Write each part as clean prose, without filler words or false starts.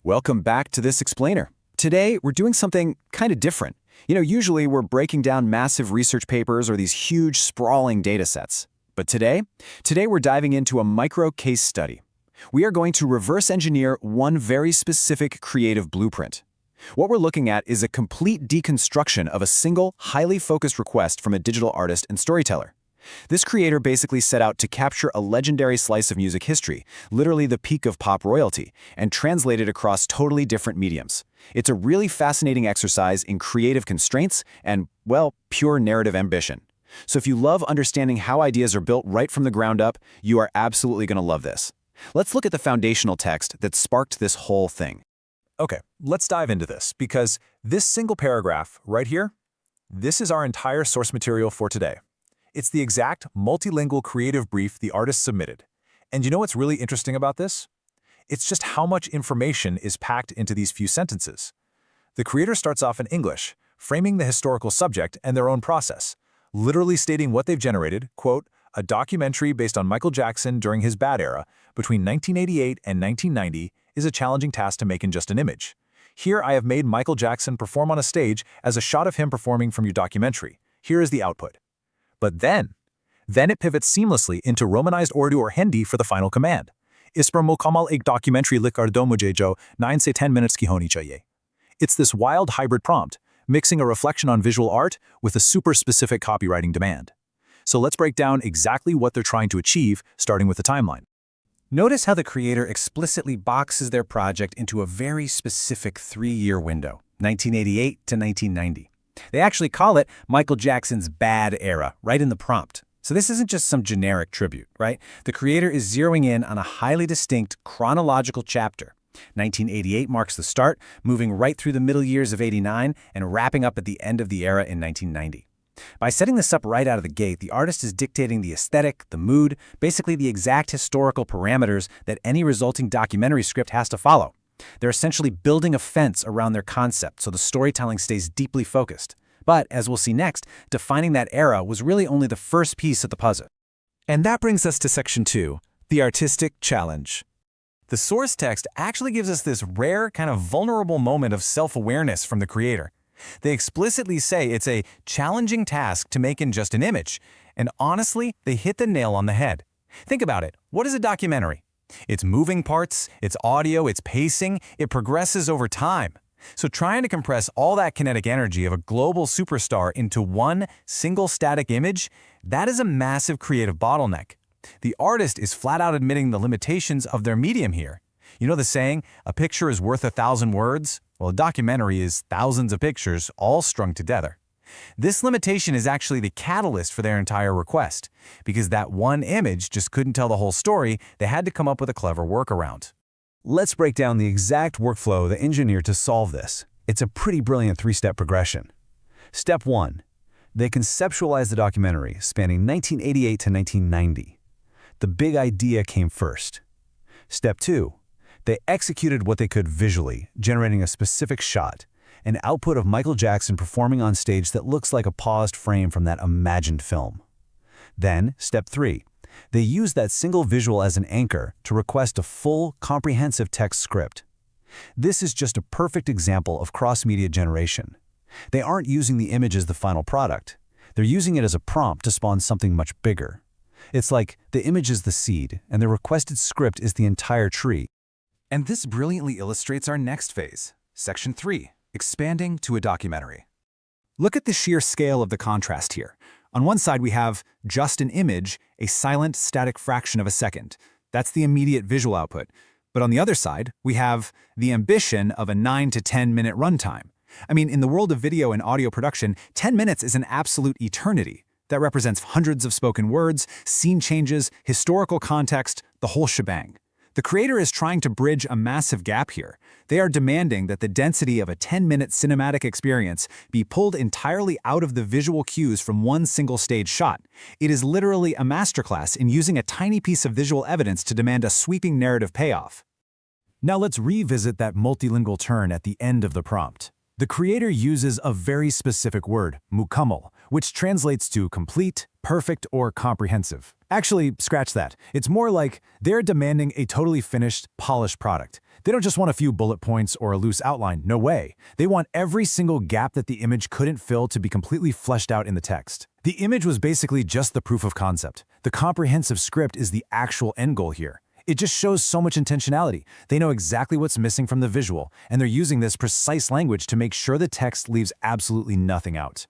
Welcome back to this explainer. Today, we're doing something kind of different. Usually we're breaking down massive research papers or these huge, sprawling data sets. But today we're diving into a micro case study. We are going to reverse engineer one very specific creative blueprint. What we're looking at is a complete deconstruction of a single, highly focused request from a digital artist and storyteller. This creator basically set out to capture a legendary slice of music history, literally the peak of pop royalty, and translate it across totally different mediums. It's a really fascinating exercise in creative constraints and, well, pure narrative ambition. So if you love understanding how ideas are built right from the ground up, you are absolutely going to love this. Let's look at the foundational text that sparked this whole thing. Okay, let's dive into this, because this single paragraph right here, this is our entire source material for today. It's the exact multilingual creative brief the artist submitted. And you know what's really interesting about this? It's just how much information is packed into these few sentences. The creator starts off in English, framing the historical subject and their own process, literally stating what they've generated, quote, a documentary based on Michael Jackson during his bad era between 1988 and 1990 is a challenging task to make in just an image. Here I have made Michael Jackson perform on a stage as a shot of him performing from your documentary. Here is the output. But then it pivots seamlessly into Romanized Urdu or Hindi for the final command. Is par mukamal ek documentary lik kar do mujhe jo 9 se 10 minutes ki honi chahiye. It's this wild hybrid prompt, mixing a reflection on visual art with a super specific copywriting demand. So let's break down exactly what they're trying to achieve, starting with the timeline. Notice how the creator explicitly boxes their project into a very specific 3-year window, 1988 to 1990. They actually call it Michael Jackson's bad era, right in the prompt. So this isn't just some generic tribute, right? The creator is zeroing in on a highly distinct chronological chapter. 1988 marks the start, moving right through the middle years of '89 and wrapping up at the end of the era in 1990. By setting this up right out of the gate, the artist is dictating the aesthetic, the mood, basically the exact historical parameters that any resulting documentary script has to follow. They're essentially building a fence around their concept so the storytelling stays deeply focused. But, as we'll see next, defining that era was really only the first piece of the puzzle. And that brings us to Section 2, the artistic challenge. The source text actually gives us this rare, kind of vulnerable moment of self-awareness from the creator. They explicitly say it's a challenging task to make in just an image, and honestly, they hit the nail on the head. Think about it. What is a documentary? It's moving parts, it's audio, it's pacing, it progresses over time. So trying to compress all that kinetic energy of a global superstar into one single static image, that is a massive creative bottleneck. The artist is flat out admitting the limitations of their medium here. You know the saying, a picture is worth 1,000 words? Well, a documentary is thousands of pictures all strung together. This limitation is actually the catalyst for their entire request. Because that one image just couldn't tell the whole story, they had to come up with a clever workaround. Let's break down the exact workflow they engineered to solve this. It's a pretty brilliant 3-step progression. Step 1. They conceptualized the documentary, spanning 1988 to 1990. The big idea came first. Step 2. They executed what they could visually, generating a specific shot, an output of Michael Jackson performing on stage that looks like a paused frame from that imagined film. Then, Step 3. They used that single visual as an anchor to request a full, comprehensive text script. This is just a perfect example of cross-media generation. They aren't using the image as the final product. They're using it as a prompt to spawn something much bigger. It's like the image is the seed, and the requested script is the entire tree. And this brilliantly illustrates our next phase, Section 3, expanding to a documentary. Look at the sheer scale of the contrast here. On one side we have just an image, a silent, static fraction of a second. That's the immediate visual output. But on the other side, we have the ambition of a 9 to 10 minute runtime. I mean, in the world of video and audio production, 10 minutes is an absolute eternity. That represents hundreds of spoken words, scene changes, historical context, the whole shebang. The creator is trying to bridge a massive gap here. They are demanding that the density of a 10-minute cinematic experience be pulled entirely out of the visual cues from one single stage shot. It is literally a masterclass in using a tiny piece of visual evidence to demand a sweeping narrative payoff. Now let's revisit that multilingual turn at the end of the prompt. The creator uses a very specific word, mukammal, which translates to complete, perfect, or comprehensive. Actually, scratch that. It's more like they're demanding a totally finished, polished product. They don't just want a few bullet points or a loose outline, no way. They want every single gap that the image couldn't fill to be completely fleshed out in the text. The image was basically just the proof of concept. The comprehensive script is the actual end goal here. It just shows so much intentionality. They know exactly what's missing from the visual, and they're using this precise language to make sure the text leaves absolutely nothing out.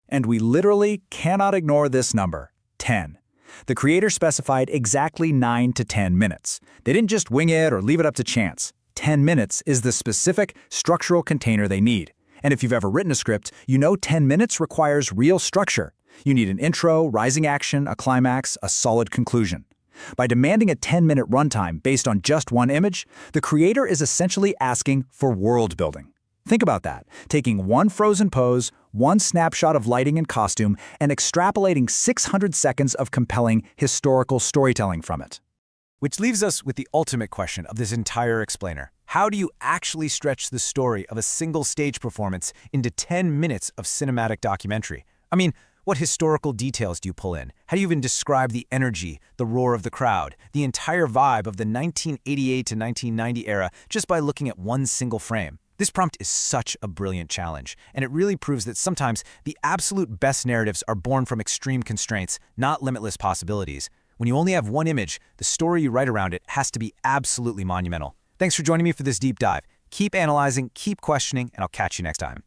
And we literally cannot ignore this number, 10. The creator specified exactly 9 to 10 minutes. They didn't just wing it or leave it up to chance. 10 minutes is the specific structural container they need. And if you've ever written a script, you know 10 minutes requires real structure. You need an intro, rising action, a climax, a solid conclusion. By demanding a 10-minute runtime based on just one image, the creator is essentially asking for world building. Think about that, taking one frozen pose, one snapshot of lighting and costume, and extrapolating 600 seconds of compelling historical storytelling from it. Which leaves us with the ultimate question of this entire explainer. How do you actually stretch the story of a single stage performance into 10 minutes of cinematic documentary? I mean, what historical details do you pull in? How do you even describe the energy, the roar of the crowd, the entire vibe of the 1988 to 1990 era just by looking at one single frame? This prompt is such a brilliant challenge, and it really proves that sometimes the absolute best narratives are born from extreme constraints, not limitless possibilities. When you only have one image, the story you write around it has to be absolutely monumental. Thanks for joining me for this deep dive. Keep analyzing, keep questioning, and I'll catch you next time.